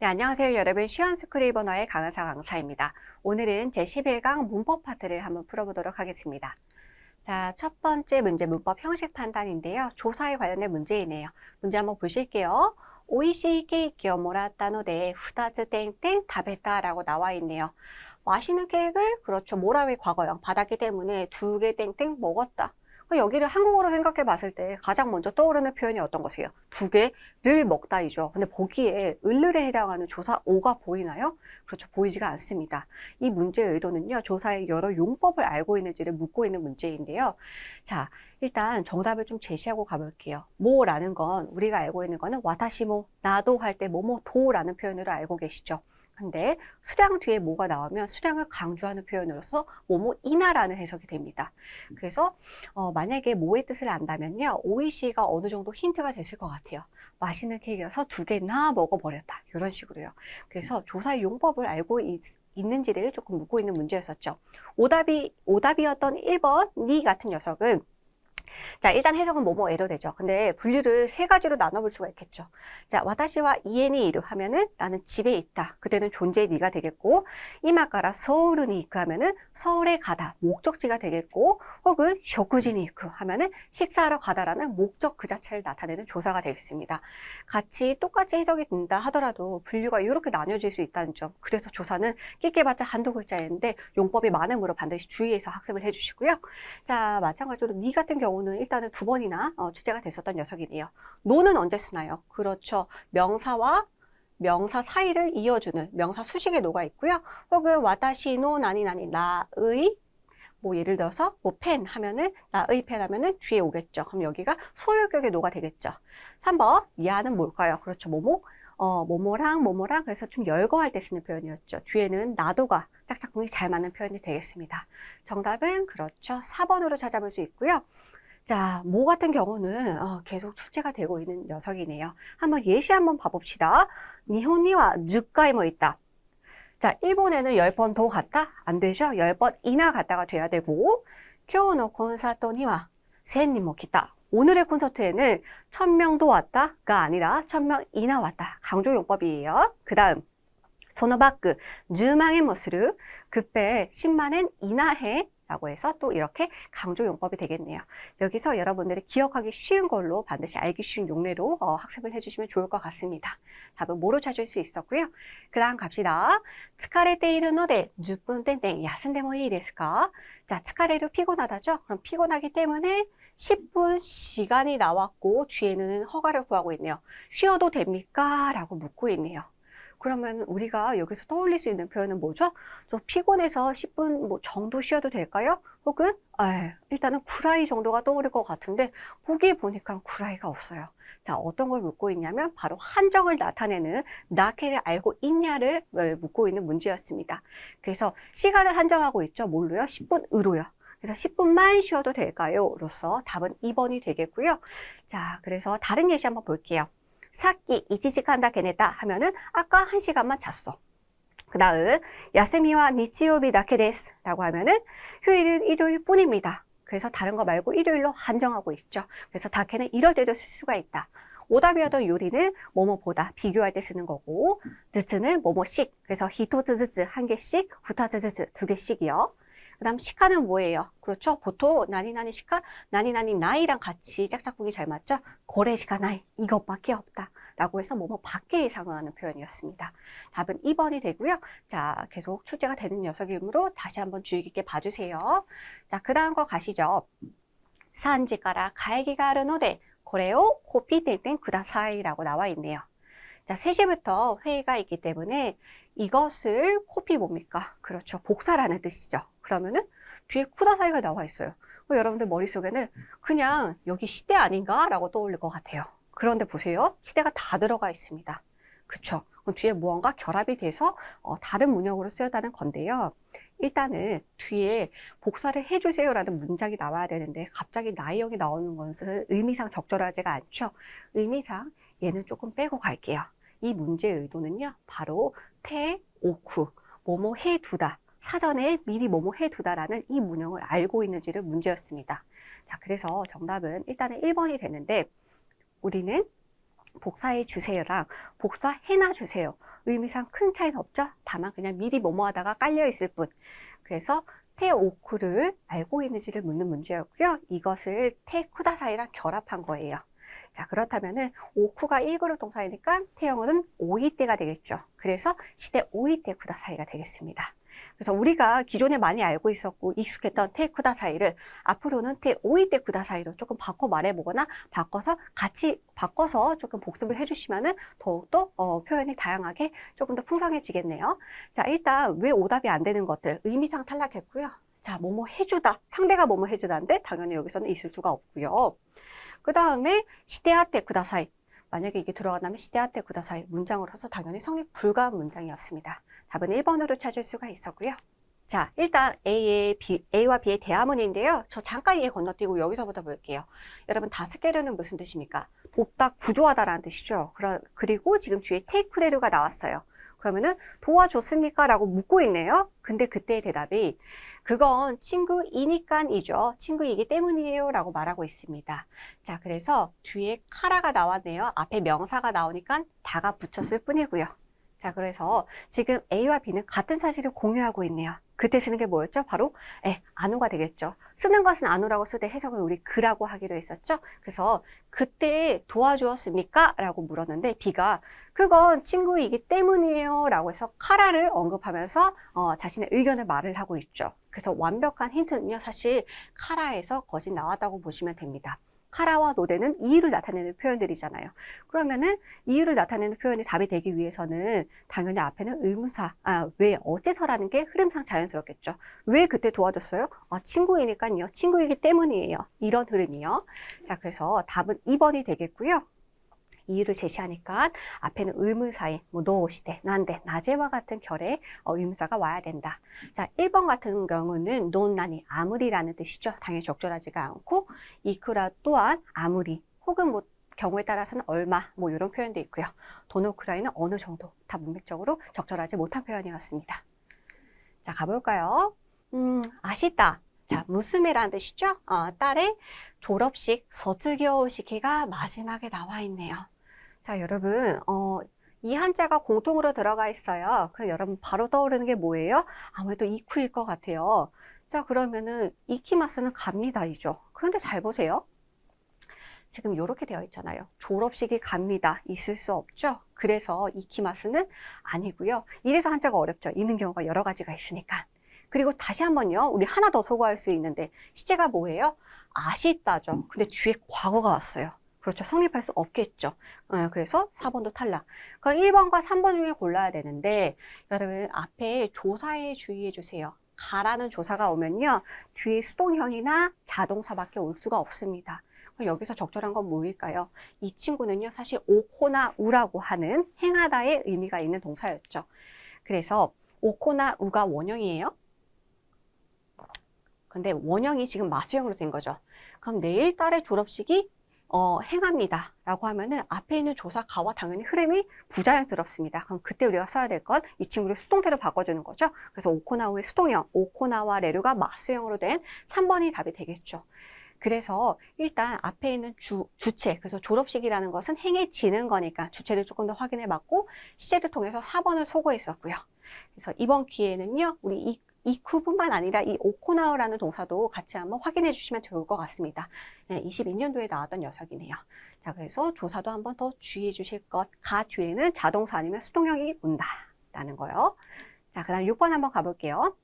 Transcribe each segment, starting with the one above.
네, 안녕하세요. 여러분. 시원스크리버너의 강은사 강사입니다. 오늘은 제11강 문법 파트를 한번 풀어보도록 하겠습니다. 자, 첫 번째 문제 문법 형식 판단인데요. 조사에 관련된 문제이네요. 문제 한번 보실게요. 오이시 케이크를 모랐다노데 후다츠 땡땡 답했다라고 나와 있네요. 맛있는 케이크를 그렇죠. 모라의 과거형 받았기 때문에 2개 땡땡 먹었다. 여기를 한국어로 생각해 봤을 때 가장 먼저 떠오르는 표현이 어떤 것이에요? 2개를 먹다이죠. 근데 보기에 을을에 해당하는 조사 오가 보이나요? 그렇죠. 보이지가 않습니다. 이 문제의 의도는요. 조사의 여러 용법을 알고 있는지를 묻고 있는 문제인데요. 자, 일단 정답을 좀 제시하고 가볼게요. 뭐라는 건 우리가 알고 있는 거는 와타시모, 나도 할 때 뭐뭐도라는 표현으로 알고 계시죠. 근데 수량 뒤에 뭐가 나오면 수량을 강조하는 표현으로서 뭐뭐이나라는 해석이 됩니다. 그래서 만약에 뭐의 뜻을 안다면요. 오이시가 어느 정도 힌트가 됐을 것 같아요. 맛있는 케이크여서 2개나 먹어버렸다. 이런 식으로요. 그래서 조사의 용법을 알고 있는지를 조금 묻고 있는 문제였었죠. 오답이었던 1번 니 같은 녀석은 자, 일단 해석은 뭐뭐에도 되죠. 근데 분류를 세 가지로 나눠볼 수가 있겠죠. 자, 와타시와 이에니 이루 하면은 나는 집에 있다. 그때는 존재의 니가 되겠고, 이마가라 서울은 이크 하면은 서울에 가다. 목적지가 되겠고, 혹은 쇼쿠지니 이크 하면은 식사하러 가다라는 목적 그 자체를 나타내는 조사가 되겠습니다. 같이 똑같이 해석이 된다 하더라도 분류가 이렇게 나뉘어질 수 있다는 점. 그래서 조사는 끼끼봤자 한두 글자인데 용법이 많으므로 반드시 주의해서 학습을 해주시고요. 자, 마찬가지로 니 같은 경우는 일단은 2번이나 출제가 됐었던 녀석이네요. 노는 언제 쓰나요? 그렇죠. 명사와 명사 사이를 이어주는 명사 수식의 노가 있고요. 혹은 와타시노 나니나니 나의 뭐 예를 들어서 뭐 펜 하면은 나의 펜 하면은 뒤에 오겠죠. 그럼 여기가 소유격의 노가 되겠죠. 3번 야는 뭘까요? 그렇죠. 뭐뭐랑 그래서 좀 열거할 때 쓰는 표현이었죠. 뒤에는 나도가 짝짝꿍이 잘 맞는 표현이 되겠습니다. 정답은 그렇죠. 4번으로 찾아볼 수 있고요. 자, 모 같은 경우는 계속 출제가 되고 있는 녀석이네요. 한번 예시 한번 봐봅시다. 니혼니와 10回뭐 있다. 자, 일본에는 10번 더 갔다? 안 되죠? 10번이나 갔다가 돼야 되고, 교노 콘서트니와 1000님 뭐 기타. 오늘의 콘서트에는 1000명도 왔다가 아니라 1000명이나 왔다. 강조 용법이에요. 그 다음, 소노바크 10만엔 뭐する? 그때 10만엔 이나 해. 라고 해서 또 이렇게 강조 용법이 되겠네요. 여기서 여러분들이 기억하기 쉬운 걸로 반드시 알기 쉬운 용례로 학습을 해주시면 좋을 것 같습니다. 답은 뭐로 찾을 수 있었고요. 그 다음 갑시다. 疲れているので 10분 땡땡 야스ን데も いいですか? 자, 疲れ를 피곤하다죠? 그럼 피곤하기 때문에 10분 시간이 나왔고 뒤에는 허가를 구하고 있네요. 쉬어도 됩니까? 라고 묻고 있네요. 그러면 우리가 여기서 떠올릴 수 있는 표현은 뭐죠? 좀 피곤해서 10분 뭐 정도 쉬어도 될까요? 혹은 일단은 구라이 정도가 떠오를 것 같은데 보기 보니까 구라이가 없어요. 자, 어떤 걸 묻고 있냐면 바로 한정을 나타내는 나케를 알고 있냐를 묻고 있는 문제였습니다. 그래서 시간을 한정하고 있죠. 뭘로요? 10분으로요. 그래서 10분만 쉬어도 될까요? 로서 답은 2번이 되겠고요. 자, 그래서 다른 예시 한번 볼게요. 사키 1시간 다 개냈다 하면은 아까 1시간만 잤어. 그 다음 야스미와 니치요비 다케 데스 라고 하면은 휴일은 일요일 뿐입니다. 그래서 다른 거 말고 일요일로 한정하고 있죠. 그래서 다케는 이럴 때도 쓸 수가 있다. 오답이었던 요리는 뭐뭐보다 비교할 때 쓰는 거고 즈츠는 뭐뭐씩 그래서 히토츠즈츠 한 개씩 후타츠즈츠 2개씩이요. 그 다음 시카는 뭐예요? 그렇죠. 보통 나니나니 시카, 나니나니 나이랑 같이 짝짝꿍이 잘 맞죠? 고래 시카 나이 이것밖에 없다 라고 해서 뭐뭐 밖에 상응하는 표현이었습니다. 답은 2번이 되고요. 자, 계속 출제가 되는 녀석이므로 다시 한번 주의 깊게 봐주세요. 자, 그 다음 거 가시죠. 3時から 会議があるので これを 코피 땡땡 쿠다사이 라고 나와 있네요. 자, 3시부터 회의가 있기 때문에 이것을 코피 뭡니까? 그렇죠. 복사라는 뜻이죠. 그러면은 뒤에 쿠다사이가 나와 있어요. 여러분들 머릿속에는 그냥 여기 시대 아닌가? 라고 떠올릴 것 같아요. 그런데 보세요. 시대가 다 들어가 있습니다. 그쵸? 그럼 뒤에 무언가 결합이 돼서 다른 문형으로 쓰였다는 건데요. 일단은 뒤에 복사를 해주세요 라는 문장이 나와야 되는데 갑자기 나이형이 나오는 것은 의미상 적절하지가 않죠. 의미상 얘는 조금 빼고 갈게요. 이 문제의 의도는요. 바로 태, 오쿠, 뭐뭐 해두다. 사전에 미리 뭐뭐 해두다라는 이 문형을 알고 있는지를 문제였습니다. 자, 그래서 정답은 일단은 1번이 되는데 우리는 복사해 주세요랑 복사해놔 주세요 의미상 큰 차이는 없죠. 다만 그냥 미리 뭐뭐 하다가 깔려 있을 뿐. 그래서 테오쿠를 알고 있는지를 묻는 문제였고요. 이것을 테쿠다사이랑 결합한 거예요. 자, 그렇다면은 오쿠가 1그룹 동사이니까 태영어는 오이테가 되겠죠. 그래서 시대 오이테 쿠다사이가 되겠습니다. 그래서 우리가 기존에 많이 알고 있었고 익숙했던 테 쿠다사이를 앞으로는 테 오이테 쿠다사이로 조금 바꿔 말해보거나 바꿔서 같이 바꿔서 조금 복습을 해주시면은 더욱더 표현이 다양하게 조금 더 풍성해지겠네요. 자, 일단 왜 오답이 안 되는 것들 의미상 탈락했고요. 자, 뭐뭐 해주다. 상대가 뭐뭐 해주다인데 당연히 여기서는 있을 수가 없고요. 그 다음에 시대아테 쿠다사이. 만약에 이게 들어간다면 시대아테 쿠다사이 문장으로서 당연히 성립 불가한 문장이었습니다. 답은 1번으로 찾을 수가 있었고요. 자, 일단 A와 B의 대화문인데요. 저 잠깐 이해 건너뛰고 여기서부터 볼게요. 여러분, 다스케르는 무슨 뜻입니까? 봅다, 구조하다라는 뜻이죠. 그리고 지금 뒤에 테이크레르가 나왔어요. 그러면은 도와줬습니까? 라고 묻고 있네요. 근데 그때의 대답이 그건 친구이니까이죠. 친구이기 때문이에요. 라고 말하고 있습니다. 자, 그래서 뒤에 카라가 나왔네요. 앞에 명사가 나오니까 다가 붙였을 뿐이고요. 자, 그래서 지금 A와 B는 같은 사실을 공유하고 있네요. 그때 쓰는 게 뭐였죠? 바로 안오가 되겠죠. 쓰는 것은 안오라고 쓰되 해석은 우리 그라고 하기로 했었죠. 그래서 그때 도와주었습니까? 라고 물었는데 B가 그건 친구이기 때문이에요 라고 해서 카라를 언급하면서 자신의 의견을 말을 하고 있죠. 그래서 완벽한 힌트는요, 사실 카라에서 거진 나왔다고 보시면 됩니다. 카라와 노데는 이유를 나타내는 표현들이잖아요. 그러면은 이유를 나타내는 표현이 답이 되기 위해서는 당연히 앞에는 의문사, 왜, 어째서라는 게 흐름상 자연스럽겠죠. 왜 그때 도와줬어요? 친구이니까요. 친구이기 때문이에요. 이런 흐름이요. 자, 그래서 답은 2번이 되겠고요. 이유를 제시하니까 앞에는 의문사인 노시대, 난데, 나제와 같은 결의 의문사가 와야 된다. 자, 1번 같은 경우는 논나니, 아무리라는 뜻이죠. 당연히 적절하지가 않고 이쿠라 또한 아무리 혹은 경우에 따라서는 얼마 이런 표현도 있고요. 도노쿠라이는 어느 정도 다 문맥적으로 적절하지 못한 표현이었습니다. 자, 가볼까요? 아시다. 자, 무스메라는 뜻이죠. 딸의 졸업식, 서츠교시키가 마지막에 나와 있네요. 자, 여러분, 이 한자가 공통으로 들어가 있어요. 그럼 여러분 바로 떠오르는 게 뭐예요? 아무래도 이쿠일 것 같아요. 자, 그러면은 이키마스는 갑니다이죠. 그런데 잘 보세요. 지금 이렇게 되어 있잖아요. 졸업식이 갑니다. 있을 수 없죠. 그래서 이키마스는 아니고요. 이래서 한자가 어렵죠. 있는 경우가 여러 가지가 있으니까. 그리고 다시 한번요. 우리 하나 더 소거할 수 있는데 시제가 뭐예요? 아시다죠. 근데 뒤에 과거가 왔어요. 그렇죠. 성립할 수 없겠죠. 그래서 4번도 탈락. 그럼 1번과 3번 중에 골라야 되는데 여러분 앞에 조사에 주의해 주세요. 가라는 조사가 오면요. 뒤에 수동형이나 자동사밖에 올 수가 없습니다. 그럼 여기서 적절한 건 뭐일까요? 이 친구는요. 사실 오코나 우라고 하는 행하다의 의미가 있는 동사였죠. 그래서 오코나 우가 원형이에요. 근데 원형이 지금 마수형으로 된 거죠. 그럼 내일 딸의 졸업식이 행합니다 라고 하면은 앞에 있는 조사 가와 당연히 흐름이 부자연스럽습니다. 그럼 그때 우리가 써야 될 건 이 친구를 수동태로 바꿔주는 거죠. 그래서 오코나우의 수동형, 오코나와 레루가 마수형으로 된 3번이 답이 되겠죠. 그래서 일단 앞에 있는 주체, 그래서 졸업식이라는 것은 행해지는 거니까 주체를 조금 더 확인해 봤고 시제를 통해서 4번을 소거했었고요. 그래서 이번 기회에는요, 우리 이쿠뿐만 아니라 이 오코나우라는 동사도 같이 한번 확인해 주시면 좋을 것 같습니다. 22년도에 나왔던 녀석이네요. 자, 그래서 조사도 한번 더 주의해 주실 것. 가 뒤에는 자동사 아니면 수동형이 온다라는 거요. 자, 그 다음 6번 한번 가볼게요.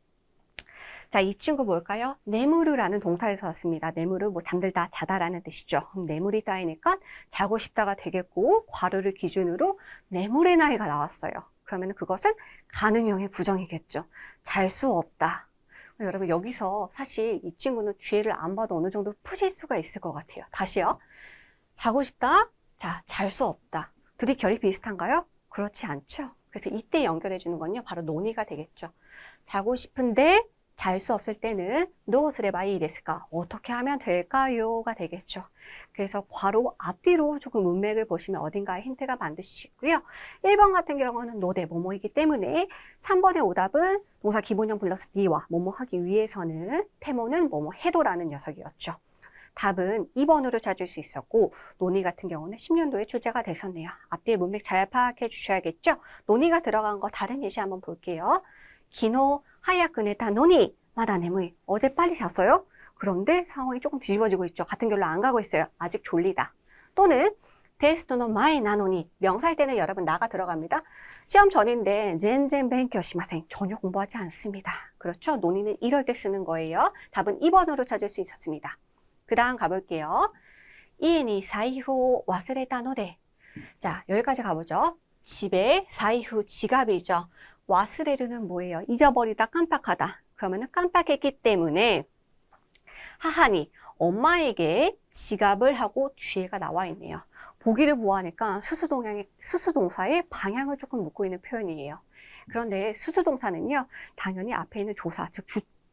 자, 이 친구 뭘까요? 네무르라는 동사에서 왔습니다. 네무르, 잠들다, 자다라는 뜻이죠. 그럼 네물이 따이니까 자고 싶다가 되겠고, 괄호를 기준으로 네물의 나이가 나왔어요. 그러면 그것은 가능형의 부정이겠죠. 잘 수 없다. 여러분 여기서 사실 이 친구는 뒤에를 안 봐도 어느 정도 푸실 수가 있을 것 같아요. 다시요. 자고 싶다. 자, 잘 수 없다. 둘이 결이 비슷한가요? 그렇지 않죠. 그래서 이때 연결해 주는 건요. 바로 논의가 되겠죠. 자고 싶은데 잘 수 없을 때는 노스레바이 데스까? 어떻게 하면 될까요?가 되겠죠. 그래서 괄호 앞뒤로 조금 문맥을 보시면 어딘가에 힌트가 반드시 있고요. 1번 같은 경우는 노대 뭐뭐이기 때문에 3번의 오답은 동사 기본형 플러스 니와 뭐뭐 하기 위해서는 태모는 뭐뭐 해도라는 녀석이었죠. 답은 2번으로 찾을 수 있었고 논의 같은 경우는 10년도에 출제가 됐었네요. 앞뒤의 문맥 잘 파악해 주셔야겠죠? 논의가 들어간 거 다른 예시 한번 볼게요. 기노 하야쿠 네타 노니 마다 네무이. 어제 빨리 잤어요? 그런데 상황이 조금 뒤집어지고 있죠. 같은 결로 안 가고 있어요. 아직 졸리다. 또는 테스트노 마이 나노니. 명사일 때는 여러분 나가 들어갑니다. 시험 전인데 젠젠 벤교 시마생. 전혀 공부하지 않습니다. 그렇죠? 논의는 이럴 때 쓰는 거예요. 답은 2번으로 찾을 수 있었습니다. 그 다음 가볼게요. 이에니 사이후 와스레타 노데. 자, 여기까지 가보죠. 집에 사이후 지갑이죠. 와스레르는 뭐예요? 잊어버리다, 깜빡하다. 그러면은 깜빡했기 때문에 하하니 엄마에게 지갑을 하고 뒤에가 나와 있네요. 보기를 보아하니까 수수동사의 방향을 조금 묻고 있는 표현이에요. 그런데 수수동사는요, 당연히 앞에 있는 조사, 즉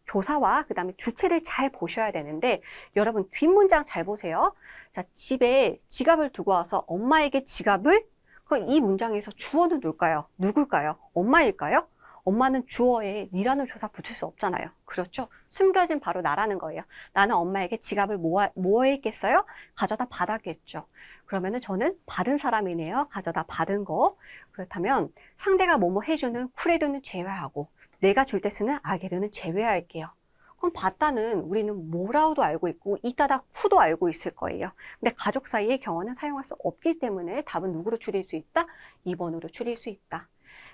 조사와 그 다음에 주체를 잘 보셔야 되는데, 여러분 뒷문장 잘 보세요. 자, 집에 지갑을 두고 와서 엄마에게 지갑을, 그럼 이 문장에서 주어는 누굴까요? 엄마일까요? 엄마는 주어에 니라는 조사 붙일 수 없잖아요. 그렇죠? 숨겨진 바로 나라는 거예요. 나는 엄마에게 지갑을 뭐 했겠어요? 가져다 받았겠죠. 그러면은 저는 받은 사람이네요. 가져다 받은 거. 그렇다면 상대가 뭐뭐 해주는 쿠레르는 제외하고 내가 줄 때 쓰는 아게르는 제외할게요. 그럼 받다는 우리는 뭐라고도 알고 있고 이따다 쿠도 알고 있을 거예요. 근데 가족 사이의 경어는 사용할 수 없기 때문에 답은 누구로 줄일 수 있다? 2번으로 줄일 수 있다.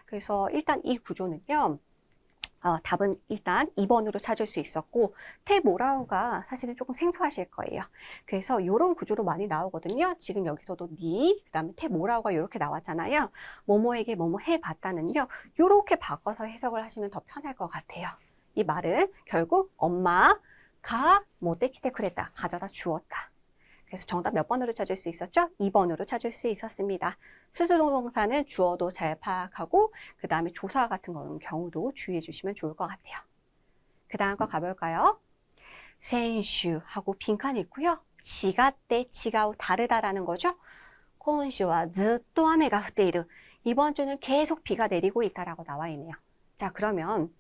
그래서 일단 이 구조는요, 답은 일단 2번으로 찾을 수 있었고, 테모라우가 사실은 조금 생소하실 거예요. 그래서 이런 구조로 많이 나오거든요. 지금 여기서도 니, 그 다음에 테모라우가 이렇게 나왔잖아요. 뭐뭐에게 뭐뭐 해봤다는요, 이렇게 바꿔서 해석을 하시면 더 편할 것 같아요. 이 말은 결국 엄마가 모테키테 쿠레타, 가져다 주었다. 그래서 정답 몇 번으로 찾을 수 있었죠? 2번으로 찾을 수 있었습니다. 수수동사는 주어도 잘 파악하고 그 다음에 조사 같은 경우도 주의해 주시면 좋을 것 같아요. 그 다음 거 가볼까요? 센슈 하고 빈칸이 있고요. 지가떼, 지가우 다르다라는 거죠.今週は ずっと雨が降っている. 이번 주는 계속 비가 내리고 있다라고 나와 있네요. 자, 그러면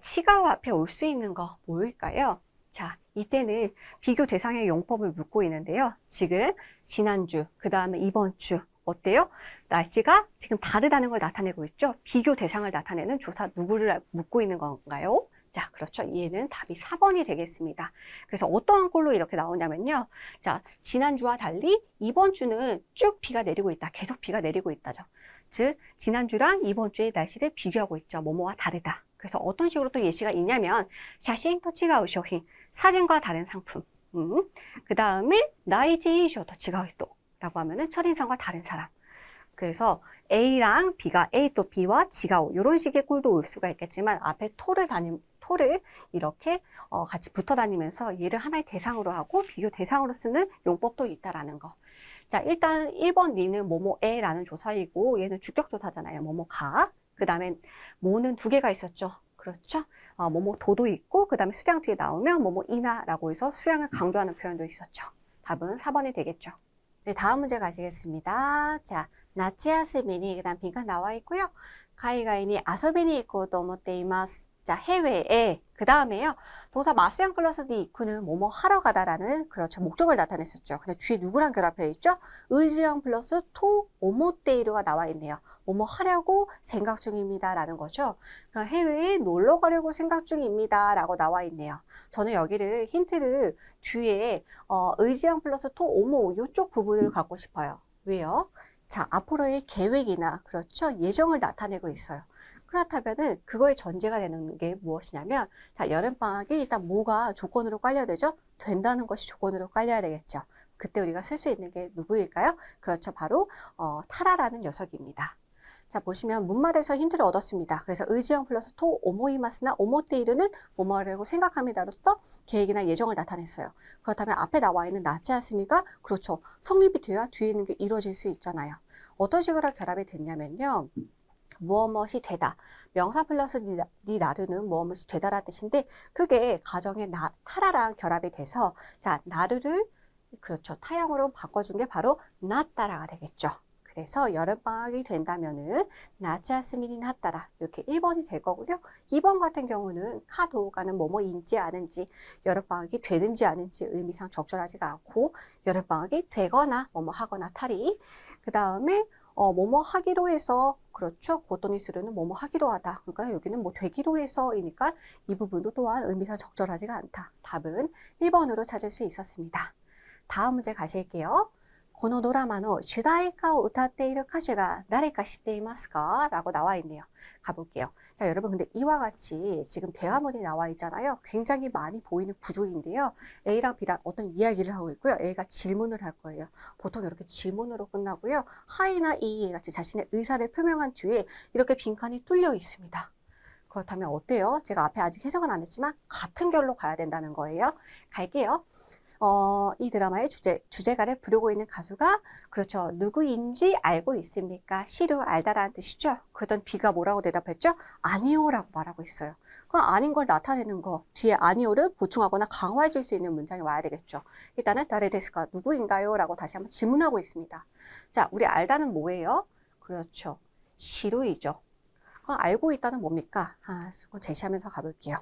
치가우 앞에 올 수 있는 거 뭘까요? 자, 이때는 비교 대상의 용법을 묻고 있는데요. 지금 지난주, 그 다음에 이번 주 어때요? 날씨가 지금 다르다는 걸 나타내고 있죠. 비교 대상을 나타내는 조사 누구를 묻고 있는 건가요? 자, 그렇죠. 얘는 답이 4번이 되겠습니다. 그래서 어떠한 꼴로 이렇게 나오냐면요. 자, 지난주와 달리 이번 주는 쭉 비가 내리고 있다. 계속 비가 내리고 있다죠. 즉, 지난주랑 이번 주의 날씨를 비교하고 있죠. 뭐뭐와 다르다. 그래서 어떤 식으로 또 예시가 있냐면 샤신 토치가우 쇼힌, 사진과 다른 상품. 그 다음에 나이지쇼 토치가우 또 라고 하면은 첫인상과 다른 사람. 그래서 A랑 B가 A 또 B와 지가오 이런 식의 꼴도 올 수가 있겠지만 앞에 토를 이렇게 같이 붙어 다니면서 얘를 하나의 대상으로 하고 비교 대상으로 쓰는 용법도 있다라는 거. 자, 일단 1번 니는 뭐뭐에라는 조사이고 얘는 주격 조사잖아요. 뭐뭐가. 그 다음에 뭐는 두 개가 있었죠. 그렇죠? 뭐뭐 도도 있고 그 다음에 수량 뒤에 나오면 뭐뭐이나라고 해서 수량을 강조하는 표현도 있었죠. 답은 4번이 되겠죠. 네, 다음 문제 가시겠습니다. 자, 나츠야스미니 그 다음 빈칸 나와 있고요. 가이가이니 아소비니 있고 또思っています. 자, 해외에 그 다음에요. 동사 마스양 플러스 니 이쿠는 뭐뭐 하러 가다라는 그렇죠 목적을 나타냈었죠. 근데 뒤에 누구랑 결합해 있죠? 의지형 플러스 토 오모테이루가 나와 있네요. 뭐뭐 하려고 생각 중입니다 라는 거죠. 그럼 해외에 놀러 가려고 생각 중입니다 라고 나와 있네요. 저는 여기를 힌트를 뒤에 의지형 플러스 토 오모 이쪽 부분을 갖고 싶어요. 왜요? 자, 앞으로의 계획이나 그렇죠 예정을 나타내고 있어요. 그렇다면은 그거의 전제가 되는 게 무엇이냐면, 자, 여름방학이 일단 뭐가 조건으로 깔려야 되죠? 된다는 것이 조건으로 깔려야 되겠죠. 그때 우리가 쓸 수 있는 게 누구일까요? 그렇죠. 바로 타라라는 녀석입니다. 자, 보시면 문말에서 힌트를 얻었습니다. 그래서 의지형 플러스 토 오모이마스나 오모테이르는 뭐뭐라고 생각합니다로서 계획이나 예정을 나타냈어요. 그렇다면 앞에 나와 있는 나츠야스미가 그렇죠. 성립이 돼야 뒤에 있는 게 이루어질 수 있잖아요. 어떤 식으로 결합이 됐냐면요. 무엇무엇이 되다. 명사 플러스 니 나르는 무엇무엇이 되다라는 뜻인데 그게 가정의 타라랑 결합이 돼서 자 나르를 그렇죠 타형으로 바꿔준 게 바로 나따라가 되겠죠. 그래서 여름방학이 된다면은 나츠야스미니 나타라 이렇게 1번이 될 거고요. 2번 같은 경우는 카도가는 뭐뭐인지 아는지 여름방학이 되는지 아는지 의미상 적절하지가 않고 여름방학이 되거나 뭐뭐 하거나 타리 그 다음에 뭐뭐 하기로 해서 그렇죠. 고토니스르는 뭐뭐 하기로 하다. 그러니까 여기는 뭐 되기로 해서이니까 이 부분도 또한 의미상 적절하지가 않다. 답은 1번으로 찾을 수 있었습니다. 다음 문제 가실게요. このドラマの主題歌を歌っている歌手が誰か知っていますか? 라고 나와 있네요. 가볼게요. 자, 여러분 근데 이와 같이 지금 대화문이 나와 있잖아요. 굉장히 많이 보이는 구조인데요. A랑 B랑 어떤 이야기를 하고 있고요. A가 질문을 할 거예요. 보통 이렇게 질문으로 끝나고요. 하이나 이 같이 자신의 의사를 표명한 뒤에 이렇게 빈칸이 뚫려 있습니다. 그렇다면 어때요? 제가 앞에 아직 해석은 안 했지만 같은 결로 가야 된다는 거예요. 갈게요. 이 드라마의 주제가를 부르고 있는 가수가 그렇죠. 누구인지 알고 있습니까? 시루 알다라는 뜻이죠. 그러던 B가 뭐라고 대답했죠? 아니요라고 말하고 있어요. 그럼 아닌 걸 나타내는 거 뒤에 아니요를 보충하거나 강화해 줄 수 있는 문장이 와야 되겠죠. 일단은 다레데스가 누구인가요? 라고 다시 한번 질문하고 있습니다. 자, 우리 알다는 뭐예요? 그렇죠. 시루이죠. 그럼 알고 있다는 뭡니까? 그건 제시하면서 가볼게요.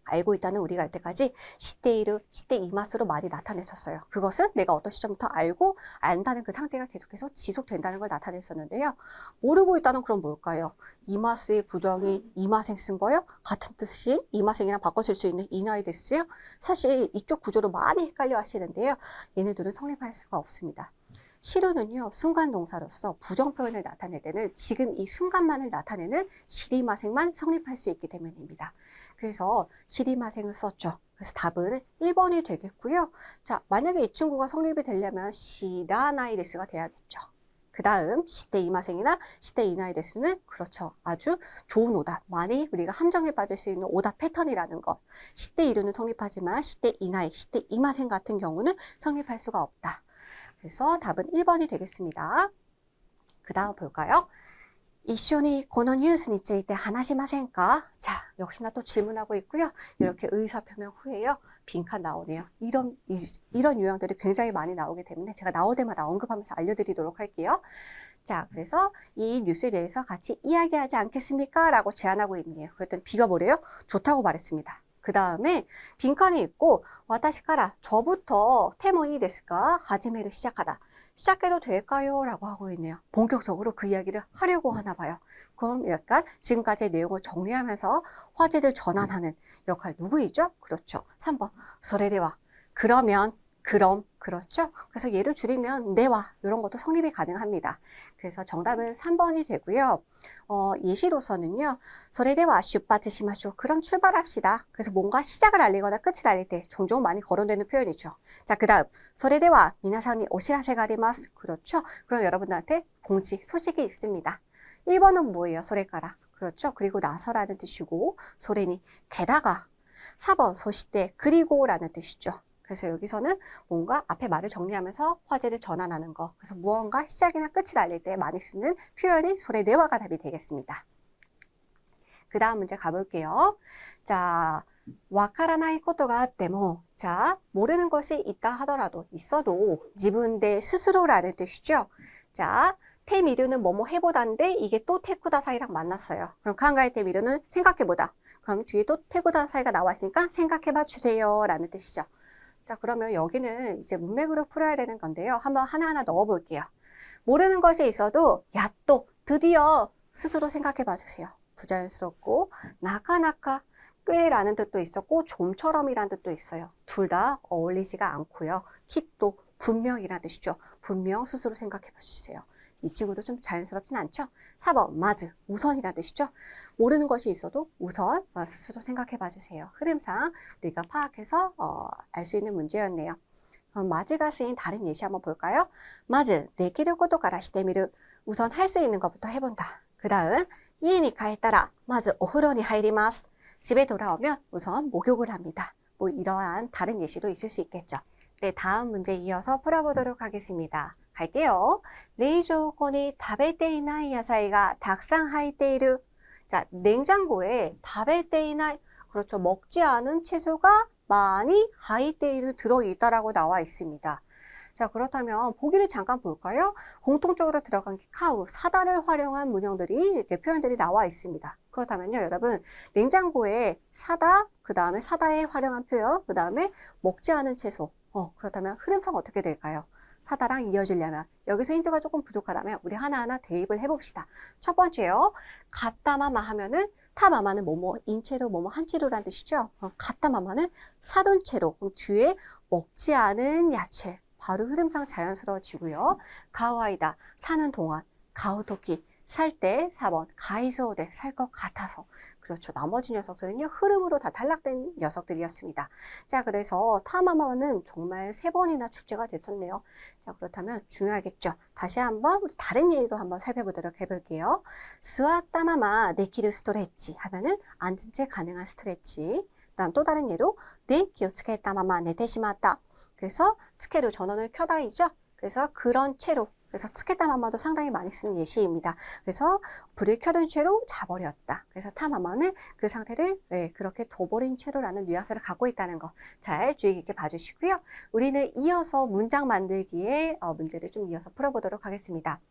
알고 있다는 우리가 이때까지 시대이루, 시대이마스로 많이 나타냈었어요. 그것은 내가 어떤 시점부터 알고 안다는 그 상태가 계속해서 지속된다는 걸 나타냈었는데요. 모르고 있다는 그럼 뭘까요? 이마스의 부정이 이마생 쓴 거요? 같은 뜻이 이마생이랑 바꿔 쓸 수 있는 이나이 데스요? 사실 이쪽 구조로 많이 헷갈려 하시는데요. 얘네들은 성립할 수가 없습니다. 시루는요, 순간 동사로서 부정 표현을 나타낼 때는 지금 이 순간만을 나타내는 시리마생만 성립할 수 있기 때문입니다. 그래서 시리마생을 썼죠. 그래서 답은 1번이 되겠고요. 자, 만약에 이 친구가 성립이 되려면 시라나이데스가 돼야겠죠. 그 다음 시대 이마생이나 시대 이나이데스는 그렇죠. 아주 좋은 오답, 많이 우리가 함정에 빠질 수 있는 오답 패턴이라는 것. 시대 이루는 성립하지만 시대 이나이, 시대 이마생 같은 경우는 성립할 수가 없다. 그래서 답은 1번이 되겠습니다. 그 다음 볼까요? 一緒にこのニュースについて話しませんか? 자, 역시나 또 질문하고 있고요. 이렇게 의사표명 후에요. 빈칸 나오네요. 이런 유형들이 굉장히 많이 나오기 때문에 제가 나올 때마다 언급하면서 알려드리도록 할게요. 자, 그래서 이 뉴스에 대해서 같이 이야기하지 않겠습니까? 라고 제안하고 있네요. 그랬더니 B가 뭐래요? 좋다고 말했습니다. 그 다음에 빈칸이 있고 와타시카라 저부터 테모이 데스가 하지메를 시작하다. 시작해도 될까요? 라고 하고 있네요. 본격적으로 그 이야기를 하려고 하나 봐요. 그럼 약간 지금까지의 내용을 정리하면서 화제를 전환하는 역할 누구이죠? 그렇죠. 3번. 소레데와. 그러면, 그럼, 그렇죠. 그래서 얘를 줄이면 네와 이런 것도 성립이 가능합니다. 그래서 정답은 3번이 되고요. 예시로서는요. 소레데와 슈파츠시마쇼. 그럼 출발합시다. 그래서 뭔가 시작을 알리거나 끝을 알릴 때 종종 많이 거론되는 표현이죠. 자, 그 다음 소레데와 미나상이 오시라세가 아리마스. 그렇죠. 그럼 여러분들한테 공지, 소식이 있습니다. 1번은 뭐예요? 소레가라. 그렇죠. 그리고 나서라는 뜻이고 소레니 게다가 4번 소시대 그리고라는 뜻이죠. 그래서 여기서는 뭔가 앞에 말을 정리하면서 화제를 전환하는 거. 그래서 무언가 시작이나 끝을 알릴 때 많이 쓰는 표현이 소레데와가 답이 되겠습니다. 그 다음 문제 가볼게요. 자, 와카라나이 코토가 아떼모. 자, 모르는 것이 있다 하더라도 있어도 지분대 스스로라는 뜻이죠. 자, 테미르는 뭐뭐 해보다인데 이게 또 테쿠다사이랑 만났어요. 그럼 칸가이 테미르는 생각해보다. 그럼 뒤에 또 테쿠다사이가 나와 있으니까 생각해봐 주세요 라는 뜻이죠. 자, 그러면 여기는 이제 문맥으로 풀어야 되는 건데요. 한번 하나하나 넣어볼게요. 모르는 것이 있어도 야, 또 드디어 스스로 생각해 봐주세요. 부자연스럽고 나카나카 꽤라는 뜻도 있었고 좀처럼이라는 뜻도 있어요. 둘 다 어울리지가 않고요. kit도 분명이라는 뜻이죠. 분명 스스로 생각해 봐주세요. 이 친구도 좀 자연스럽진 않죠? 4번 마즈 우선이라는 뜻이죠. 모르는 것이 있어도 우선 스스로 생각해 봐주세요. 흐름상 우리가 파악해서 알 수 있는 문제였네요. 그럼 마즈가 쓰인 다른 예시 한번 볼까요? 마즈 내키를 것도가라 시대미르 우선 할 수 있는 것부터 해본다. 그 다음 이에니 가했다라 마즈 오프로니 하이리마스 집에 돌아오면 우선 목욕을 합니다. 뭐 이러한 다른 예시도 있을 수 있겠죠. 네, 다음 문제 이어서 풀어보도록 하겠습니다. 갈게요. 레이조코니 다베테이나이 야사이가 닭상 하이테이르. 자, 냉장고에 다베테이나이 그렇죠. 먹지 않은 채소가 많이 하이테이르 들어있다라고 나와 있습니다. 자, 그렇다면 보기를 잠깐 볼까요? 공통적으로 들어간 게 카우, 사다를 활용한 문형들이 이렇게 표현들이 나와 있습니다. 그렇다면요, 여러분, 냉장고에 사다, 그 다음에 사다에 활용한 표현, 그 다음에 먹지 않은 채소. 그렇다면 흐름상 어떻게 될까요? 사다랑 이어지려면 여기서 힌트가 조금 부족하다면 우리 하나하나 대입을 해봅시다. 첫 번째요. 가따마마 하면은 타마마는 뭐뭐 인채로 뭐뭐 한채로란 뜻이죠. 가따마마는 사둔 채로 뒤에 먹지 않은 야채. 바로 흐름상 자연스러워지고요. 가와이다 사는 동안 가우토키 살 때 4번 가이소대 살 것 같아서 그렇죠. 나머지 녀석들은요 흐름으로 다 탈락된 녀석들이었습니다. 자 그래서 타마마는 정말 3번이나 출제가 됐었네요. 자 그렇다면 중요하겠죠. 다시 한번 우리 다른 예로 한번 살펴보도록 해볼게요. 스와따마마 네키르 스트레치 하면은 앉은 채 가능한 스트레치. 다음 또 다른 예로 네気を つけたまま寝てしまった 그래서 스케로 전원을 켜다이죠. 그래서 그런 채로 그래서 스케타마마도 상당히 많이 쓰는 예시입니다. 그래서 불을 켜둔 채로 자버렸다. 그래서 타마마는 그 상태를 그렇게 둬버린 채로라는 뉘앙스를 갖고 있다는 거 잘 주의 깊게 봐주시고요. 우리는 이어서 문장 만들기에 문제를 좀 이어서 풀어보도록 하겠습니다.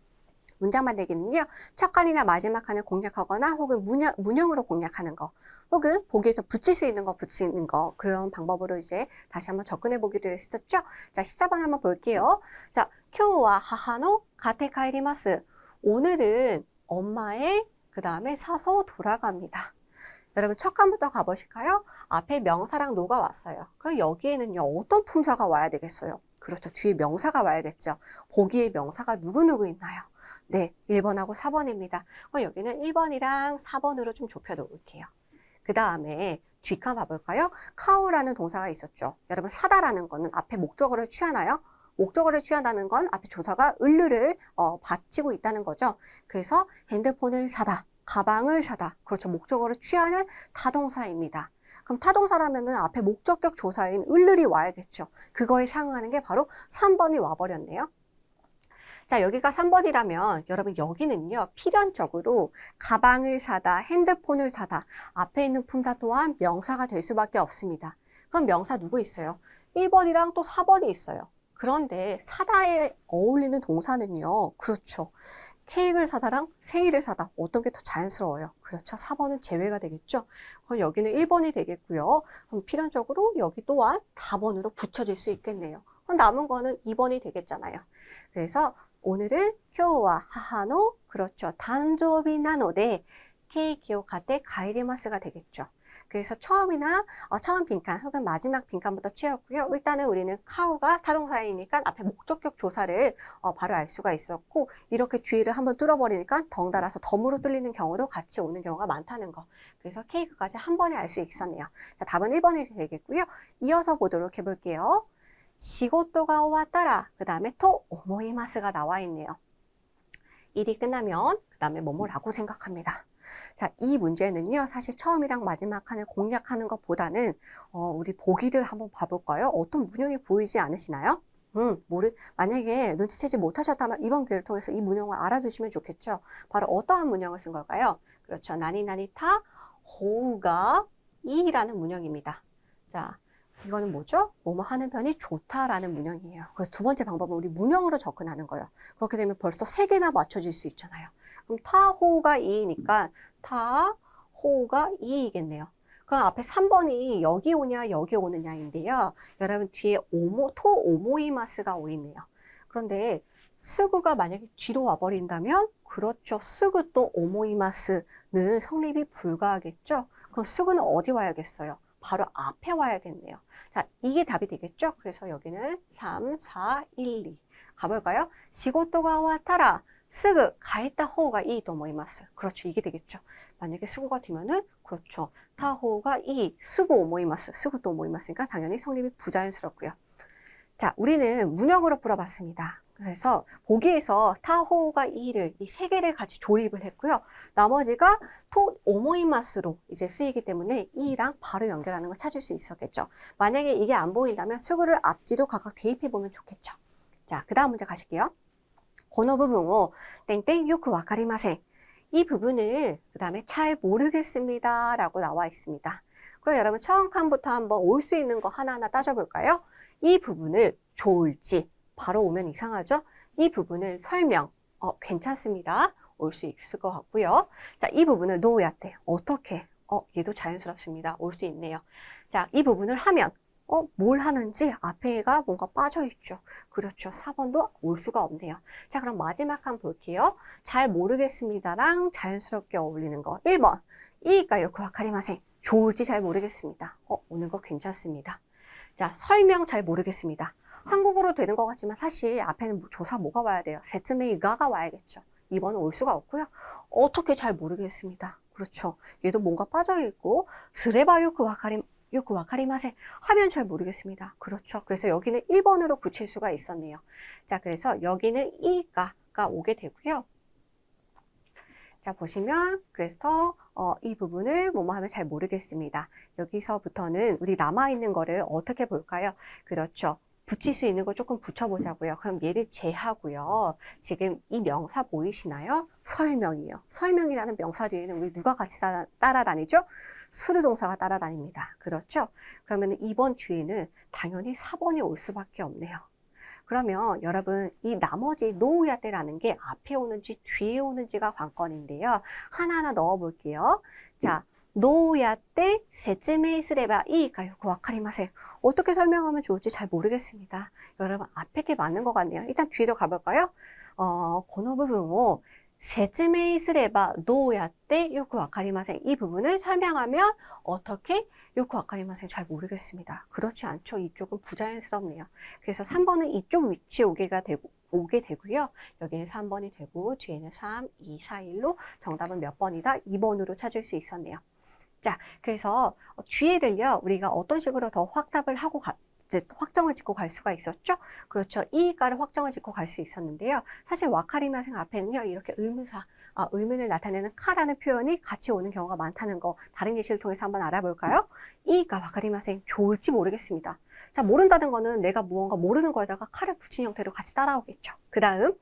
문장 만들기는요. 첫 칸이나 마지막 칸을 공략하거나 혹은 문형으로 공략하는 거 혹은 보기에서 붙일 수 있는 거 붙이는 거 그런 방법으로 이제 다시 한번 접근해 보기로 했었죠. 자 14번 한번 볼게요. 자 쿄와 하하노 가테 카이리마스 오늘은 엄마의 그 다음에 사서 돌아갑니다. 여러분 첫 칸부터 가보실까요? 앞에 명사랑 노가 왔어요. 그럼 여기에는요 어떤 품사가 와야 되겠어요? 그렇죠. 뒤에 명사가 와야겠죠. 보기에 명사가 누구누구 있나요? 네, 1번하고 4번입니다. 여기는 1번이랑 4번으로 좀 좁혀 놓을게요. 그 다음에 뒷칸 봐볼까요? 카오라는 동사가 있었죠. 여러분 사다라는 거는 앞에 목적어를 취하나요? 목적어를 취한다는 건 앞에 조사가 을르를 받치고 있다는 거죠. 그래서 핸드폰을 사다, 가방을 사다. 그렇죠. 목적어를 취하는 타동사입니다. 그럼 타동사라면은 앞에 목적격 조사인 을르리 와야겠죠. 그거에 상응하는 게 바로 3번이 와버렸네요. 자, 여기가 3번이라면 여러분 여기는요. 필연적으로 가방을 사다, 핸드폰을 사다. 앞에 있는 품사 또한 명사가 될 수밖에 없습니다. 그럼 명사 누구 있어요? 1번이랑 또 4번이 있어요. 그런데 사다에 어울리는 동사는요. 그렇죠. 케이크를 사다랑 생일을 사다. 어떤 게 더 자연스러워요? 그렇죠. 4번은 제외가 되겠죠. 그럼 여기는 1번이 되겠고요. 그럼 필연적으로 여기 또한 4번으로 붙여질 수 있겠네요. 그럼 남은 거는 2번이 되겠잖아요. 그래서 오늘은 쿄와 하하노 그렇죠. 단조비 나노데 케이키오 가테 가이리마스가 되겠죠. 그래서 처음 빈칸 혹은 마지막 빈칸부터 채웠고요. 일단은 우리는 카오가 타동사이니까 앞에 목적격 조사를 바로 알 수가 있었고 이렇게 뒤를 한번 뚫어버리니까 덩달아서 덤으로 뚫리는 경우도 같이 오는 경우가 많다는 거. 그래서 케이크까지 한 번에 알 수 있었네요. 자, 답은 1번이 되겠고요. 이어서 보도록 해볼게요. 시고토가 오왔다라 그 다음에 토 오모이마스가 나와 있네요. 일이 끝나면 그 다음에 뭐뭐라고 생각합니다. 자, 이 문제는요 사실 처음이랑 마지막 칸을 공략하는 것보다는 우리 보기를 한번 봐볼까요? 어떤 문형이 보이지 않으시나요? 만약에 눈치채지 못하셨다면 이번 기회를 통해서 이 문형을 알아두시면 좋겠죠. 바로 어떠한 문형을 쓴 걸까요? 그렇죠. 나니나니타 호우가 이라는 문형입니다. 자, 이거는 뭐죠? 뭐뭐 하는 편이 좋다라는 문형이에요. 그래서 두 번째 방법은 우리 문형으로 접근하는 거예요. 그렇게 되면 벌써 3개나 맞춰질 수 있잖아요. 그럼 타호가 2이니까 타호가 2이겠네요. 그럼 앞에 3번이 여기 오냐 여기 오느냐인데요. 여러분 뒤에 토 오모이마스가 오있네요. 그런데 스구가 만약에 뒤로 와버린다면 그렇죠. 스구 또 오모이마스는 성립이 불가하겠죠. 그럼 스구는 어디 와야겠어요? 바로 앞에 와야겠네요. 자, 이게 답이 되겠죠? 그래서 여기는 3, 4, 1, 2 가볼까요? 시고토가 와타라 스그 가이타 호가 이と思います. 그렇죠. 이게 되겠죠. 만약에 스구가 되면은 그렇죠. 타호가 이 스구 오모이마스. 스구 또 오모이마스니까 당연히 성립이 부자연스럽고요. 자, 우리는 문형으로 풀어봤습니다. 그래서 보기에서 타호가 이를 이 3개를 같이 조립을 했고요. 나머지가 토 오모이마스로 이제 쓰이기 때문에 이랑 바로 연결하는 걸 찾을 수 있었겠죠. 만약에 이게 안 보인다면 스구를 앞뒤로 각각 대입해 보면 좋겠죠. 자, 그 다음 문제 가실게요. この部分を 땡땡 요크 와카리마센. 이 부분을 그 다음에 잘 모르겠습니다 라고 나와 있습니다. 그럼 여러분 처음 칸부터 한번 올 수 있는 거 하나하나 따져볼까요? 이 부분을 좋을지 바로 오면 이상하죠? 이 부분을 설명, 괜찮습니다. 올 수 있을 것 같고요. 자, 이 부분을 노야때 어떻게? 얘도 자연스럽습니다. 올 수 있네요. 자, 이 부분을 하면 뭘 하는지 앞에가 뭔가 빠져있죠. 그렇죠. 4번도 올 수가 없네요. 자, 그럼 마지막 한 볼게요. 잘 모르겠습니다랑 자연스럽게 어울리는 거. 1번. 이가 요크 와카리마센. 좋을지 잘 모르겠습니다. 오는 거 괜찮습니다. 자, 설명 잘 모르겠습니다. 한국어로 되는 것 같지만 사실 앞에는 조사 뭐가 와야 돼요? 세츠메이가가 와야겠죠. 2번은 올 수가 없고요. 어떻게 잘 모르겠습니다. 그렇죠. 얘도 뭔가 빠져있고 스레바 요크 와카리마센 하면 잘 모르겠습니다. 그렇죠. 그래서 여기는 1번으로 붙일 수가 있었네요. 자, 그래서 여기는 이가가 오게 되고요. 자, 보시면 그래서 이 부분을 뭐뭐 하면 잘 모르겠습니다. 여기서부터는 우리 남아있는 거를 어떻게 볼까요? 그렇죠. 붙일 수 있는 거 조금 붙여보자고요. 그럼 얘를 제하고요. 지금 이 명사 보이시나요? 설명이요. 설명이라는 명사 뒤에는 우리 누가 같이 따라다니죠? 수르동사가 따라다닙니다. 그렇죠? 그러면 2번 뒤에는 당연히 4번이 올 수밖에 없네요. 그러면 여러분 이 나머지 노우야떼라는 게 앞에 오는지 뒤에 오는지가 관건인데요. 하나하나 넣어 볼게요. 자, 노우야떼 세츠메이 스레바 이이가 요거 와카리마세요. 어떻게 설명하면 좋을지 잘 모르겠습니다. 여러분 앞에 게 맞는 것 같네요. 일단 뒤에도 가볼까요? この部分を 説明すればどうやってよくわかりません. 이 부분을 설명하면 어떻게よくわかりません. 잘 모르겠습니다. 그렇지 않죠. 이쪽은 부자연스럽네요. 그래서 3번은 이쪽 위치에 오게 되고요. 여기는 3번이 되고 뒤에는 3, 2, 4, 1로 정답은 몇 번이다? 2번으로 찾을 수 있었네요. 자, 그래서 뒤에를요. 우리가 어떤 식으로 더 확답을 하고 확정을 짓고 갈 수가 있었죠? 그렇죠. 이가를 확정을 짓고 갈 수 있었는데요. 사실 와카리마생 앞에는요, 이렇게 의문사, 의문을 나타내는 카라는 표현이 같이 오는 경우가 많다는 거 다른 예시를 통해서 한번 알아볼까요? 이가 와카리마생 좋을지 모르겠습니다. 자, 모른다는 거는 내가 무언가 모르는 거에다가 카를 붙인 형태로 같이 따라오겠죠. 그 다음,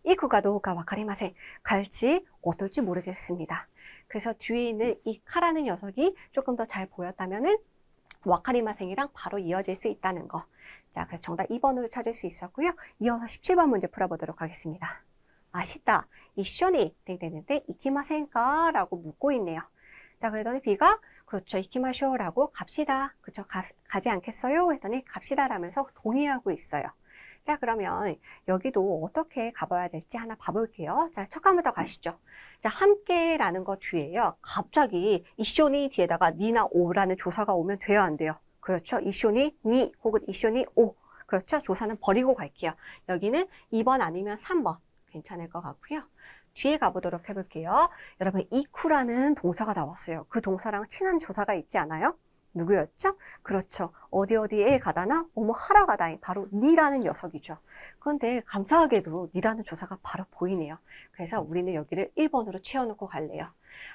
이쿠가 도우가 와카리마생 갈지 어떨지 모르겠습니다. 그래서 뒤에 있는 이 카라는 녀석이 조금 더 잘 보였다면은 와카리마생이랑 바로 이어질 수 있다는 거. 자, 그래서 정답 2번으로 찾을 수 있었고요. 이어서 17번 문제 풀어보도록 하겠습니다. 아시다, 이쇼니 땡땡땡땡 이키마센까? 라고 묻고 있네요. 자, 그랬더니 B가 그렇죠, 이키마쇼 라고 갑시다. 그렇죠, 가지 않겠어요? 했더니 갑시다 라면서 동의하고 있어요. 자, 그러면 여기도 어떻게 가봐야 될지 하나 봐볼게요. 자, 첫 칸부터 가시죠. 자, 함께라는 거 뒤에요. 갑자기 이쇼니 뒤에다가 니나 오라는 조사가 오면 돼요, 안 돼요? 그렇죠. 이쇼니 니 혹은 이쇼니 오. 그렇죠. 조사는 버리고 갈게요. 여기는 2번 아니면 3번. 괜찮을 것 같고요. 뒤에 가보도록 해볼게요. 여러분, 이쿠라는 동사가 나왔어요. 그 동사랑 친한 조사가 있지 않아요? 누구였죠? 그렇죠. 어디에 가다나 하러 가다니 바로 니라는 녀석이죠. 그런데 감사하게도 니라는 조사가 바로 보이네요. 그래서 우리는 여기를 1번으로 채워놓고 갈래요.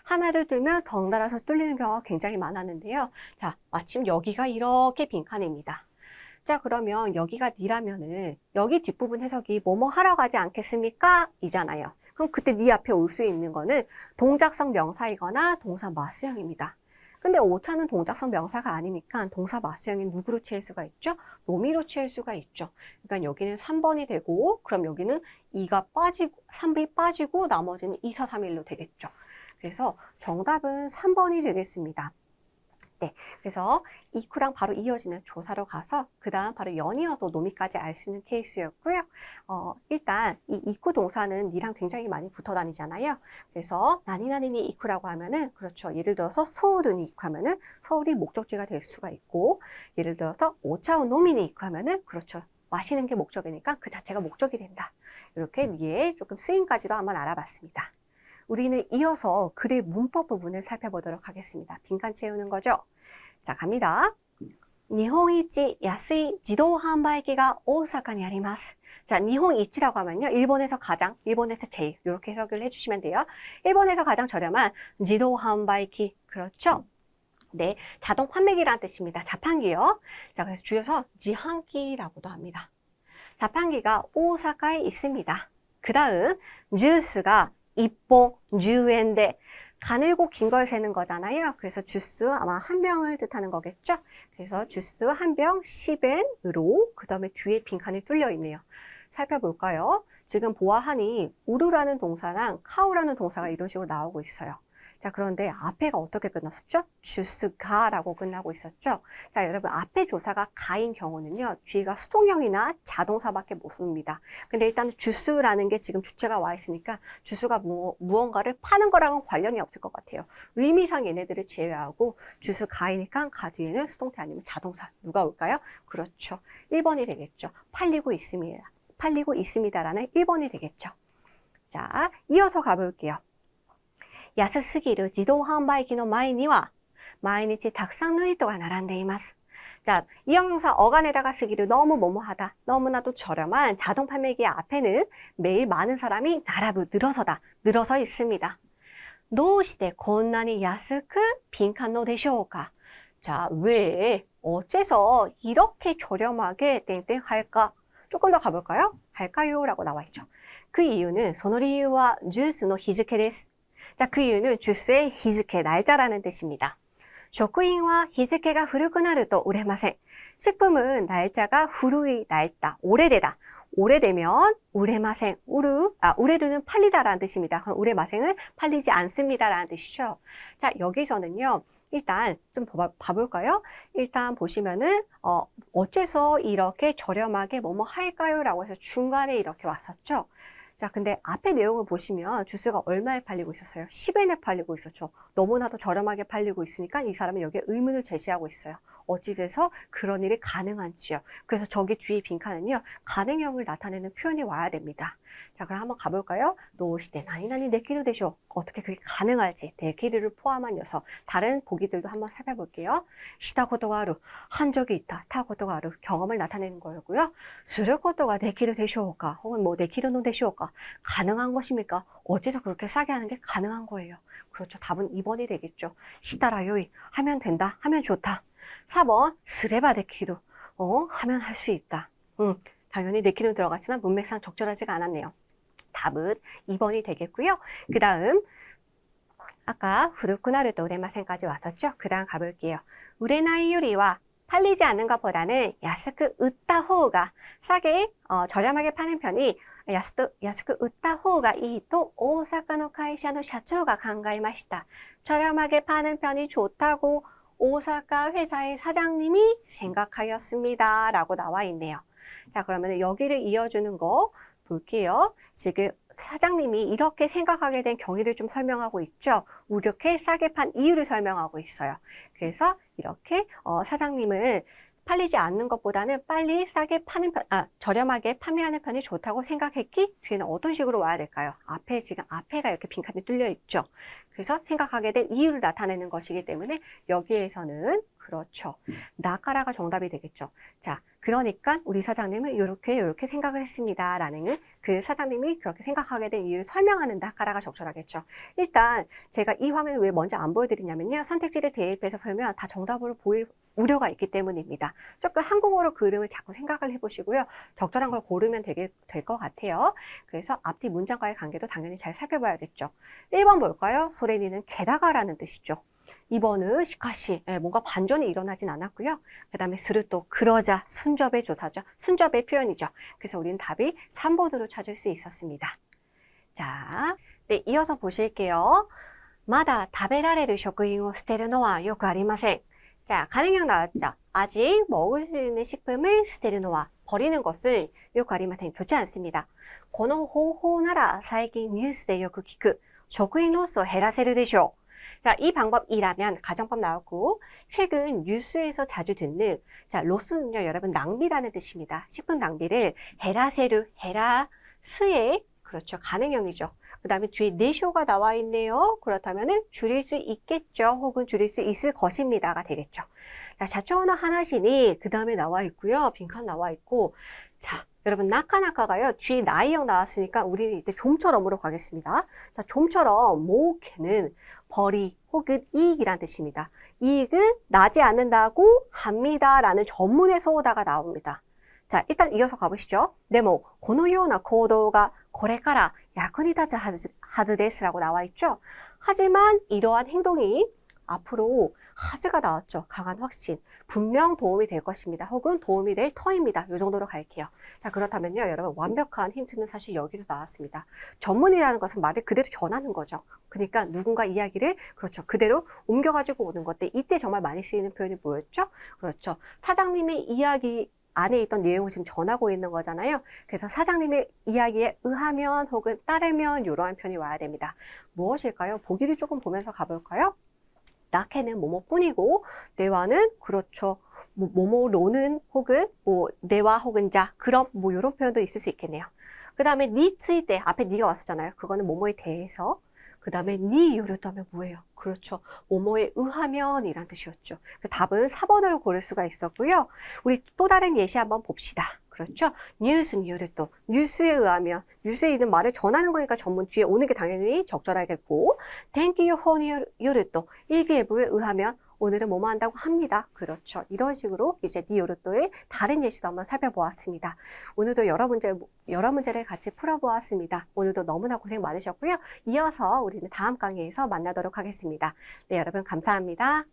하나를 들면 덩달아서 뚫리는 경우가 굉장히 많았는데요. 자, 마침 여기가 이렇게 빈칸입니다. 자, 그러면 여기가 니라면은 여기 뒷부분 해석이 뭐뭐 하러 가지 않겠습니까? 이잖아요. 그럼 그때 니 앞에 올 수 있는 거는 동작성 명사이거나 동사 마스형입니다. 근데 오차는 동작성 명사가 아니니까 동사 마스형인 누구로 취할 수가 있죠? 노미로 취할 수가 있죠. 그러니까 여기는 3번이 되고, 그럼 여기는 2가 빠지고, 3이 빠지고, 나머지는 2, 4, 3, 1로 되겠죠. 그래서 정답은 3번이 되겠습니다. 네, 그래서 이쿠랑 바로 이어지는 조사로 가서 그 다음 바로 연이어도 노미까지 알 수 있는 케이스였고요. 일단 이 이쿠 동사는 니랑 굉장히 많이 붙어 다니잖아요. 그래서 나니나니니 이쿠라고 하면은 그렇죠. 예를 들어서 서울은 이쿠 하면은 서울이 목적지가 될 수가 있고, 예를 들어서 오차오 노미니 이쿠 하면은 그렇죠. 마시는 게 목적이니까 그 자체가 목적이 된다. 이렇게 니의 조금 쓰임까지도 한번 알아봤습니다. 우리는 이어서 글의 문법 부분을 살펴보도록 하겠습니다. 빈칸 채우는 거죠. 자, 갑니다. 일본이치 야스이 지도販売機が 오사카에 あります. 자, 일본이치라고 하면요. 일본에서 가장, 일본에서 제일 이렇게 해석을 해주시면 돼요. 일본에서 가장 저렴한 지도販売機. 그렇죠? 네, 자동 판매기라는 뜻입니다. 자판기요. 자, 그래서 줄여서 지한기라고도 합니다. 자판기가 오사카에 있습니다. 그 다음 주스가 1본 10엔데 가늘고 긴 걸 세는 거잖아요. 그래서 주스 아마 한 병을 뜻하는 거겠죠. 그래서 주스 한 병 10엔으로 그 다음에 뒤에 빈칸이 뚫려 있네요. 살펴볼까요? 지금 보아하니 우르라는 동사랑 카우라는 동사가 이런 식으로 나오고 있어요. 자, 그런데 앞에가 어떻게 끝났었죠? 주스가라고 끝나고 있었죠? 자, 여러분 앞에 조사가 가인 경우는요. 뒤가 수동형이나 자동사밖에 못 씁니다. 근데 일단 주스라는 게 지금 주체가 와 있으니까 주스가 무언가를 파는 거랑은 관련이 없을 것 같아요. 의미상 얘네들을 제외하고 주스 가이니까 가 뒤에는 수동태 아니면 자동사 누가 올까요? 그렇죠. 1번이 되겠죠. 팔리고 있습니다. 팔리고 있습니다라는 1번이 되겠죠. 자, 이어서 가볼게요. 安すぎる自動販売機の前には毎日たくさんの人が並んでいます. 자, 이 형용사 어간에다가 쓰기를 너무 뭐뭐하다, 너무나도 저렴한 자동 판매기 앞에는 매일 많은 사람이 늘어서 있습니다. どうしてこんなに安く빈칸のでしょうか? 자, 왜 어째서 이렇게 저렴하게 땡땡 할까? 조금 더 가볼까요? 할까요? 라고 나와 있죠. 그 이유는 その理由はジュースの日付です. 자, 그 이유는 주스의 히즈케, 날짜라는 뜻입니다. 食品は日付が古くなると売れません. 식품은 날짜가 후루이, 낡다, 오래되다. 오래되면 우레마생, 우레루는 팔리다라는 뜻입니다. 우레마생은 팔리지 않습니다라는 뜻이죠. 자, 여기서는요. 일단 좀 봐볼까요? 일단 보시면은 어째서 이렇게 저렴하게 뭐뭐 할까요? 라고 해서 중간에 이렇게 왔었죠. 자, 근데 앞에 내용을 보시면 주스가 얼마에 팔리고 있었어요? 10엔에 팔리고 있었죠. 너무나도 저렴하게 팔리고 있으니까 이 사람은 여기에 의문을 제시하고 있어요. 어찌돼서 그런 일이 가능한지요. 그래서 저기 뒤에 빈칸은요. 가능형을 나타내는 표현이 와야 됩니다. 자, 그럼 한번 가볼까요? 노시대 나니나니 네키루 되쇼. 어떻게 그게 가능할지 네키루를 포함한 녀석. 다른 보기들도 한번 살펴볼게요. 시다고도가 하루. 한 적이 있다. 타고도가 하루. 경험을 나타내는 거였고요. 스르고도가 네키루 되쇼까? 혹은 뭐 네키루노 되쇼까? 가능한 것입니까? 어째서 그렇게 싸게 하는 게 가능한 거예요? 그렇죠. 답은 2번이 되겠죠. 시다라요이. 하면 된다. 하면 좋다. 4번 스레바 데키루. 하면 할 수 있다. 당연히 네키루 들어갔지만 문맥상 적절하지가 않았네요. 답은 2번이 되겠고요. 그 다음 아까 후루쿠나르と 우레마센까지 왔었죠. 그 다음 가볼게요. 우레나이 요리와 팔리지 않는 것보다는 야스크 웃다 호우가 싸게 저렴하게 파는 편이 야스크 웃다 호우가 이또 오사카의 회사의社長が 考えました. 저렴하게 파는 편이 좋다고 오사카 회사의 사장님이 생각하였습니다. 라고 나와 있네요. 자, 그러면 여기를 이어주는 거 볼게요. 지금 사장님이 이렇게 생각하게 된 경위를 좀 설명하고 있죠. 이렇게 싸게 판 이유를 설명하고 있어요. 그래서 이렇게 사장님은 팔리지 않는 것보다는 빨리 싸게 저렴하게 판매하는 편이 좋다고 생각했기 뒤에는 어떤 식으로 와야 될까요? 지금 앞에가 이렇게 빈칸이 뚫려 있죠. 그래서 생각하게 된 이유를 나타내는 것이기 때문에 여기에서는 그렇죠. 나카라가 정답이 되겠죠. 자, 그러니까 우리 사장님은 이렇게 생각을 했습니다. 라는 그 사장님이 그렇게 생각하게 된 이유를 설명하는 나카라가 적절하겠죠. 일단 제가 이 화면을 왜 먼저 안 보여드리냐면요. 선택지를 대입해서 풀면 다 정답으로 보일 우려가 있기 때문입니다. 조금 한국어로 그림을 자꾸 생각을 해보시고요. 적절한 걸 고르면 될 것 같아요. 그래서 앞뒤 문장과의 관계도 당연히 잘 살펴봐야겠죠. 1번 뭘까요? 소레니는 게다가라는 뜻이죠. 2번은 시카시, 뭔가 반전이 일어나진 않았고요. 그 다음에 스르또, 그러자, 순접의 조사죠. 순접의 표현이죠. 그래서 우리는 답이 3번으로 찾을 수 있었습니다. 자, 네, 이어서 보실게요. まだ食べられる食品を捨てるのはよくありません. 자, 가능형 나왔죠. 아직 먹을 수 있는 식품을 捨てるのは 버리는 것을 요구 아리마센 좋지 않습니다. この方法なら最近ニュースでよく聞く食品ロスを減らせるでしょう. 자, 이 방법이라면 가정법 나왔고 최근 뉴스에서 자주 듣는 자, 로스는요, 여러분 낭비라는 뜻입니다. 식품 낭비를 헤라세르, 헤라스의 그렇죠. 가능형이죠. 그 다음에 뒤에 네쇼가 나와 있네요. 그렇다면은 줄일 수 있겠죠. 혹은 줄일 수 있을 것입니다가 되겠죠. 자, 샤초노 하나시니 그 다음에 나와 있고요. 빈칸 나와 있고. 자, 여러분 나카나카가요. 뒤에 나이형 나왔으니까 우리는 이때 좀처럼으로 가겠습니다. 자, 좀처럼 모케는 벌이 혹은 이익이란 뜻입니다. 이익은 나지 않는다고 합니다라는 전문의 소오다가 나옵니다. 자, 일단 이어서 가보시죠. でもこのような行動がこれから役に立つはずです라고 나와 있죠. 하지만 이러한 행동이 앞으로 하즈가 나왔죠. 강한 확신. 분명 도움이 될 것입니다. 혹은 도움이 될 터입니다. 이 정도로 갈게요. 자, 그렇다면요. 여러분, 완벽한 힌트는 사실 여기서 나왔습니다. 전문이라는 것은 말을 그대로 전하는 거죠. 그러니까 누군가 이야기를 그렇죠. 그대로 옮겨가지고 오는 것들. 이때 정말 많이 쓰이는 표현이 뭐였죠? 그렇죠. 사장님의 이야기 안에 있던 내용을 지금 전하고 있는 거잖아요. 그래서 사장님의 이야기에 의하면 혹은 따르면 이러한 표현이 와야 됩니다. 무엇일까요? 보기를 조금 보면서 가볼까요? 나케는 뭐뭐뿐이고 내와는 그렇죠. 뭐뭐로는 혹은 내와 혹은 자 그런 이런 표현도 있을 수 있겠네요. 그 다음에 니츠이 때 앞에 니가 왔었잖아요. 그거는 뭐뭐에 대해서. 그 다음에 니 요르도 하면 뭐예요? 그렇죠. 뭐뭐에 의하면 이란 뜻이었죠. 그 답은 4번으로 고를 수가 있었고요. 우리 또 다른 예시 한번 봅시다. 그렇죠. 뉴스 요르도 뉴스에 의하면 뉴스에 있는 말을 전하는 거니까 전문 뒤에 오는 게 당연히 적절하겠고 땡기요호니 요르도 일기예보에 의하면 오늘은 뭐뭐 한다고 합니다. 그렇죠. 이런 식으로 이제 니요르도의 다른 예시도 한번 살펴보았습니다. 오늘도 여러 문제를 같이 풀어보았습니다. 오늘도 너무나 고생 많으셨고요. 이어서 우리는 다음 강의에서 만나도록 하겠습니다. 네, 여러분 감사합니다.